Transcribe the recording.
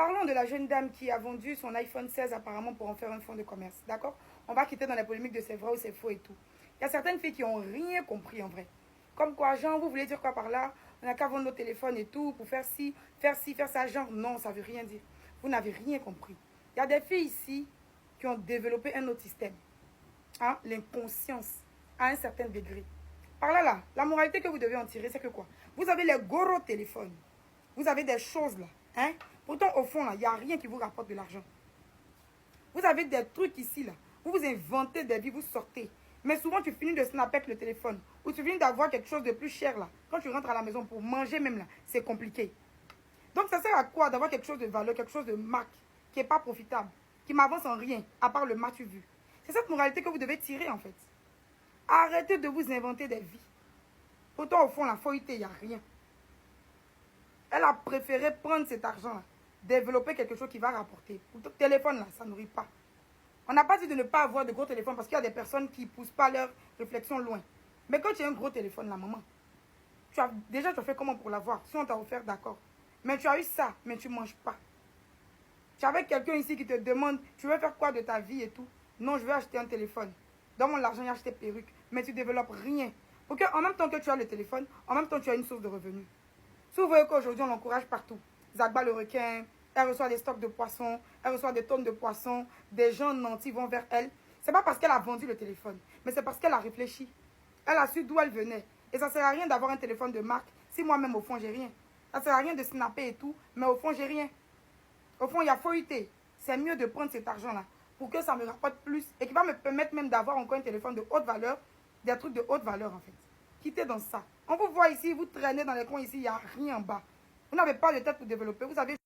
Parlons de la jeune dame qui a vendu son iPhone 16 apparemment pour en faire un fonds de commerce. D'accord? On va quitter dans la polémique de c'est vrai ou c'est faux et tout. Il y a certaines filles qui n'ont rien compris en vrai. Comme quoi, genre, vous voulez dire quoi par là? On n'a qu'à vendre nos téléphones et tout pour faire ci, faire ci, faire ça. Genre, non, ça ne veut rien dire. Vous n'avez rien compris. Il y a des filles ici qui ont développé un autre système. Hein? L'inconscience à un certain degré. Par là, la moralité que vous devez en tirer, c'est que quoi? Vous avez les gros téléphones. Vous avez des choses là. Hein? Pourtant, au fond, là, il n'y a rien qui vous rapporte de l'argent. Vous avez des trucs ici, là. Vous vous inventez des vies, vous sortez. Mais souvent, tu finis de snapper avec le téléphone. Ou tu finis d'avoir quelque chose de plus cher, là. Quand tu rentres à la maison pour manger même, là, c'est compliqué. Donc, ça sert à quoi d'avoir quelque chose de valeur, quelque chose de marque, qui n'est pas profitable, qui m'avance en rien, à part le matu vu. C'est cette moralité que vous devez tirer, en fait. Arrêtez de vous inventer des vies. Pourtant, au fond, la foïté, il n'y a rien. Elle a préféré prendre cet argent-là, développer quelque chose qui va rapporter. Pour ton téléphone, là, ça ne nourrit pas. On n'a pas dit de ne pas avoir de gros téléphones parce qu'il y a des personnes qui ne poussent pas leur réflexion loin. Mais quand tu as un gros téléphone, la maman, déjà, tu as fait comment pour l'avoir? Si on t'a offert, d'accord. Mais tu as eu ça, mais tu ne manges pas. Tu es avec quelqu'un ici qui te demande, tu veux faire quoi de ta vie et tout? Non, je veux acheter un téléphone. Donne-moi l'argent et acheter perruque. Mais tu ne développes rien. Pour qu'en même temps que tu as le téléphone, en même temps tu as une source de revenus. Si vous voyez qu'aujourd'hui on l'encourage partout, Zagba le requin, elle reçoit des stocks de poissons, elle reçoit des tonnes de poissons, des gens nantis vont vers elle. C'est pas parce qu'elle a vendu le téléphone, mais c'est parce qu'elle a réfléchi. Elle a su d'où elle venait. Et ça ne sert à rien d'avoir un téléphone de marque si moi-même au fond j'ai rien. Ça ne sert à rien de snapper et tout, mais au fond j'ai rien. Au fond il y a foïté. C'est mieux de prendre cet argent-là pour que ça me rapporte plus et qui va me permettre même d'avoir encore un téléphone de haute valeur, des trucs de haute valeur en fait. Quittez dans ça. On vous voit ici, vous traînez dans les coins ici, il n'y a rien en bas. Vous n'avez pas de tête pour développer, vous avez